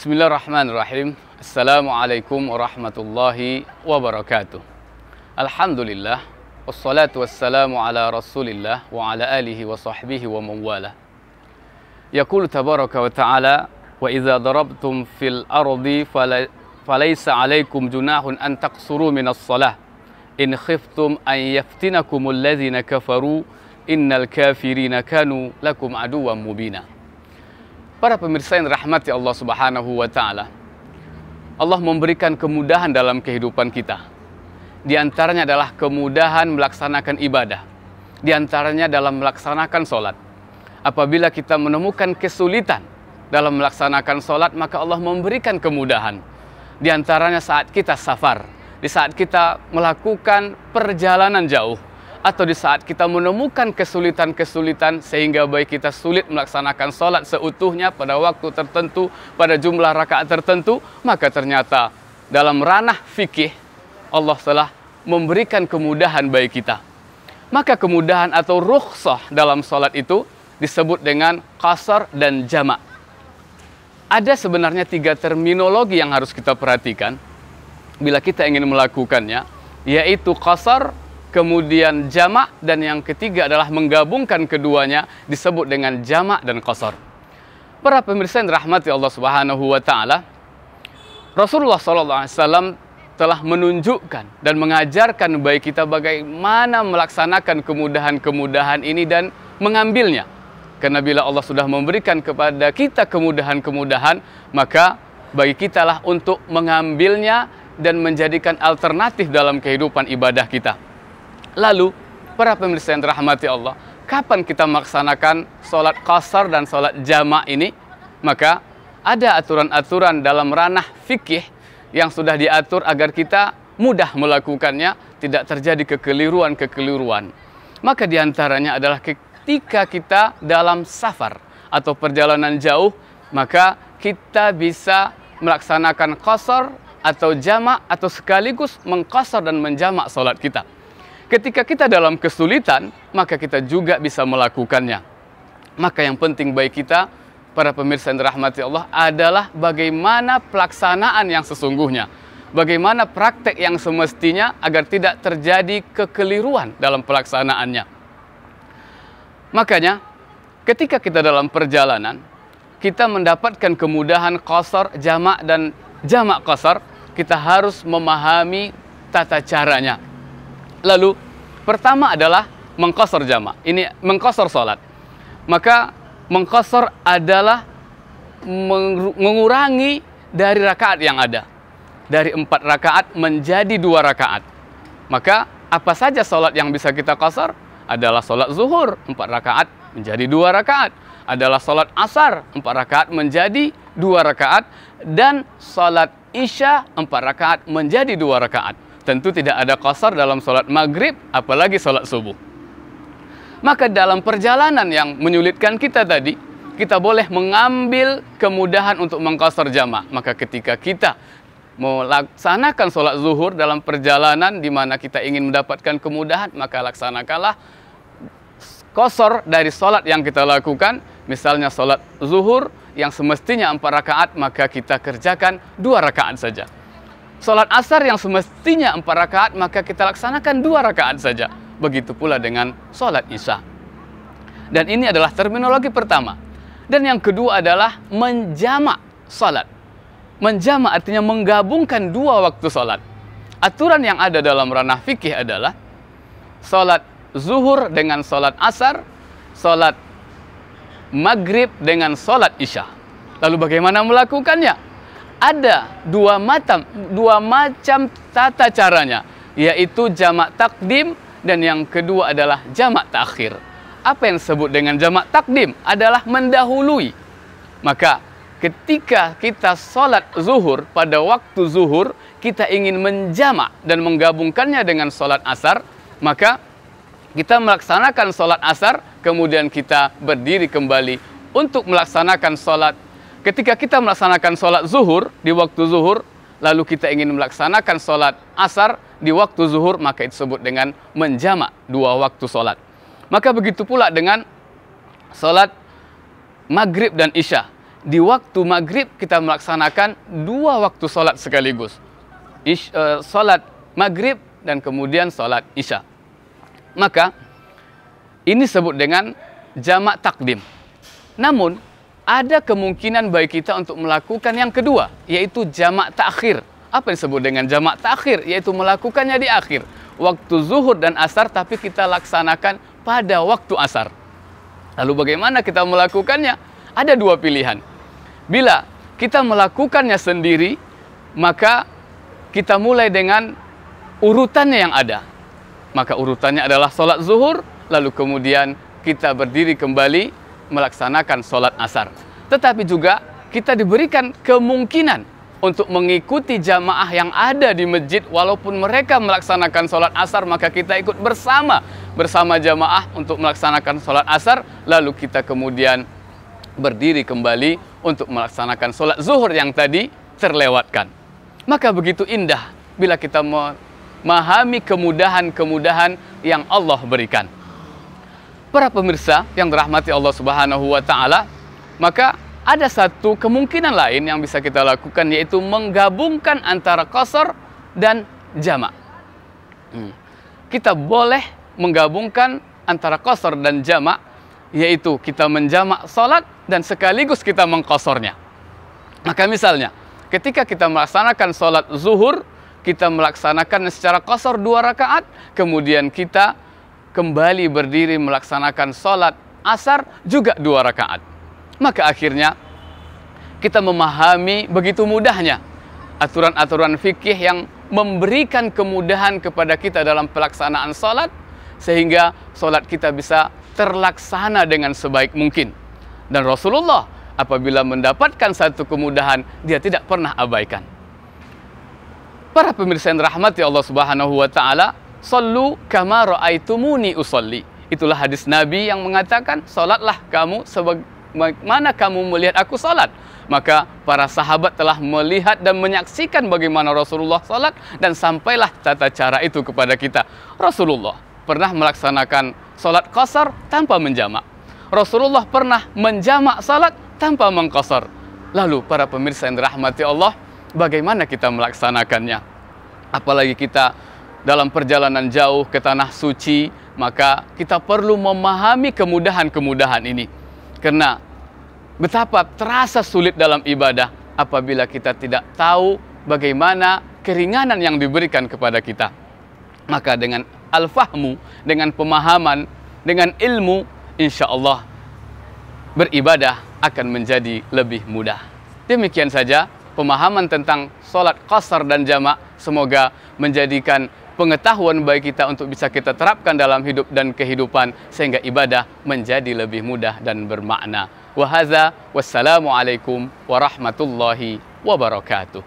Bismillahirrahmanirrahim. Assalamualaikum warahmatullahi wabarakatuh. Alhamdulillah, wassalatu wassalamu ala rasulillah wa ala alihi wa sahbihi wa mawala. Yaqulu tabaraka wa ta'ala, wa idza darabtum fil ardi falaysa alaikum junahun an taqsuru minas salah in khiftum an yaftinakumul ladzina kafaru innal kafirina kanu lakum aduwwan mubina. Para pemirsa yang rahmati Allah Subhanahu wa Ta'ala, Allah memberikan kemudahan dalam kehidupan kita. Di antaranya adalah kemudahan melaksanakan ibadah. Di antaranya dalam melaksanakan sholat. Apabila kita menemukan kesulitan dalam melaksanakan sholat, maka Allah memberikan kemudahan. Di antaranya saat kita safar, di saat kita melakukan perjalanan jauh, atau di saat kita menemukan kesulitan-kesulitan sehingga baik kita sulit melaksanakan sholat seutuhnya pada waktu tertentu, pada jumlah rakaat tertentu, maka ternyata dalam ranah fikih Allah telah memberikan kemudahan bagi kita. Maka kemudahan atau rukhsah dalam sholat itu disebut dengan qasar dan jamak. Ada sebenarnya 3 terminologi yang harus kita perhatikan bila kita ingin melakukannya, yaitu qasar, kemudian jamak, dan yang ketiga adalah menggabungkan keduanya disebut dengan jamak dan qasar. Para pemirsa yang rahmati Allah Subhanahu wa Ta'ala, Rasulullah SAW telah menunjukkan dan mengajarkan bagi kita bagaimana melaksanakan kemudahan-kemudahan ini dan mengambilnya. Karena bila Allah sudah memberikan kepada kita kemudahan-kemudahan, maka bagi kita lah untuk mengambilnya dan menjadikan alternatif dalam kehidupan ibadah kita. Lalu, para pemirsa yang dirahmati Allah, kapan kita melaksanakan sholat qasar dan sholat jamak ini? Maka ada aturan-aturan dalam ranah fikih yang sudah diatur agar kita mudah melakukannya, tidak terjadi kekeliruan-kekeliruan. Maka diantaranya adalah ketika kita dalam safar atau perjalanan jauh, maka kita bisa melaksanakan qasar atau jamak atau sekaligus mengqasar dan menjamak sholat kita. Ketika kita dalam kesulitan, maka kita juga bisa melakukannya. Maka yang penting bagi kita, para pemirsa yang dirahmati Allah, adalah bagaimana pelaksanaan yang sesungguhnya. Bagaimana praktek yang semestinya agar tidak terjadi kekeliruan dalam pelaksanaannya. Makanya, ketika kita dalam perjalanan, kita mendapatkan kemudahan qasar, jamak, dan jamak qasar, kita harus memahami tata caranya. Lalu, pertama adalah mengqasar jamak. Ini mengqasar sholat. Maka, mengqasar adalah mengurangi dari rakaat yang ada. Dari 4 rakaat menjadi 2 rakaat. Maka, apa saja sholat yang bisa kita qasar? Adalah sholat zuhur, 4 rakaat menjadi 2 rakaat. Adalah sholat asar, 4 rakaat menjadi 2 rakaat. Dan sholat isya, 4 rakaat menjadi 2 rakaat. Tentu tidak ada qasar dalam sholat maghrib, apalagi sholat subuh. Maka dalam perjalanan yang menyulitkan kita tadi, kita boleh mengambil kemudahan untuk mengqasar jamak. Maka ketika kita melaksanakan sholat zuhur dalam perjalanan di mana kita ingin mendapatkan kemudahan, maka laksanakanlah qasar dari sholat yang kita lakukan. Misalnya sholat zuhur yang semestinya 4 rakaat, maka kita kerjakan 2 rakaat saja. Sholat asar yang semestinya 4 rakaat, maka kita laksanakan 2 rakaat saja. Begitu pula dengan sholat isya. Dan ini adalah terminologi pertama. Dan yang kedua adalah menjamak sholat. Menjamak artinya menggabungkan 2 waktu sholat. Aturan yang ada dalam ranah fikih adalah sholat zuhur dengan sholat asar, sholat maghrib dengan sholat isya. Lalu bagaimana melakukannya? Ada dua macam tata caranya, yaitu jamak takdim dan yang kedua adalah jamak takhir. Apa yang disebut dengan jamak takdim? Adalah mendahului. Maka ketika kita sholat zuhur, pada waktu zuhur kita ingin menjamak dan menggabungkannya dengan sholat asar, maka kita melaksanakan sholat asar, kemudian kita berdiri kembali untuk melaksanakan sholat. Ketika kita melaksanakan sholat zuhur di waktu zuhur, lalu kita ingin melaksanakan sholat asar di waktu zuhur, maka itu disebut dengan menjamak 2 waktu sholat. Maka begitu pula dengan sholat maghrib dan isya. di waktu maghrib kita melaksanakan 2 waktu sholat sekaligus. Sholat maghrib dan kemudian sholat isya. Maka ini disebut dengan jamak takdim. Namun ada kemungkinan bagi kita untuk melakukan yang kedua, yaitu jamak takhir. Apa yang disebut dengan jamak takhir? Yaitu melakukannya di akhir waktu zuhur dan asar, tapi kita laksanakan pada waktu asar. Lalu bagaimana kita melakukannya? Ada 2 pilihan. Bila kita melakukannya sendiri, maka kita mulai dengan urutannya yang ada. Maka urutannya adalah sholat zuhur, lalu kemudian kita berdiri kembali melaksanakan sholat asar. Tetapi juga kita diberikan kemungkinan untuk mengikuti jamaah yang ada di masjid, walaupun mereka melaksanakan sholat asar, maka kita ikut bersama jamaah untuk melaksanakan sholat asar, lalu kita kemudian berdiri kembali untuk melaksanakan sholat zuhur yang tadi terlewatkan. Maka begitu indah bila kita memahami kemudahan-kemudahan yang Allah berikan. Para pemirsa yang dirahmati Allah Subhanahu wa Ta'ala, maka ada satu kemungkinan lain yang bisa kita lakukan, yaitu menggabungkan antara qasar dan jamak. Kita boleh menggabungkan antara qasar dan jamak, yaitu kita menjamak salat dan sekaligus kita mengqasarnya. Maka misalnya, ketika kita melaksanakan salat zuhur, kita melaksanakan secara qasar 2 rakaat, kemudian kita kembali berdiri melaksanakan salat asar juga 2 rakaat. Maka akhirnya kita memahami begitu mudahnya aturan-aturan fikih yang memberikan kemudahan kepada kita dalam pelaksanaan salat, sehingga salat kita bisa terlaksana dengan sebaik mungkin. Dan Rasulullah apabila mendapatkan satu kemudahan, dia tidak pernah abaikan. Para pemirsa yang rahmati Allah Subhanahu wa Ta'ala, "Shallu kama ra'aitumuni usolli." Itulah hadis Nabi yang mengatakan, salatlah kamu sebagaimana kamu melihat aku salat. Maka para sahabat telah melihat dan menyaksikan bagaimana Rasulullah salat, dan sampailah tata cara itu kepada kita. Rasulullah pernah melaksanakan salat qasar tanpa menjamak. Rasulullah pernah menjamak salat tanpa mengqasar. Lalu para pemirsa yang dirahmati Allah, bagaimana kita melaksanakannya? Apalagi kita dalam perjalanan jauh ke tanah suci, maka kita perlu memahami kemudahan-kemudahan ini. Karena betapa terasa sulit dalam ibadah apabila kita tidak tahu bagaimana keringanan yang diberikan kepada kita. Maka dengan al-fahmu, dengan pemahaman, dengan ilmu, insya Allah beribadah akan menjadi lebih mudah. Demikian saja pemahaman tentang sholat qasar dan jamak. Semoga menjadikan pengetahuan bagi kita untuk bisa kita terapkan dalam hidup dan kehidupan, sehingga ibadah menjadi lebih mudah dan bermakna. Wa hadza wassalamu alaikum warahmatullahi wabarakatuh.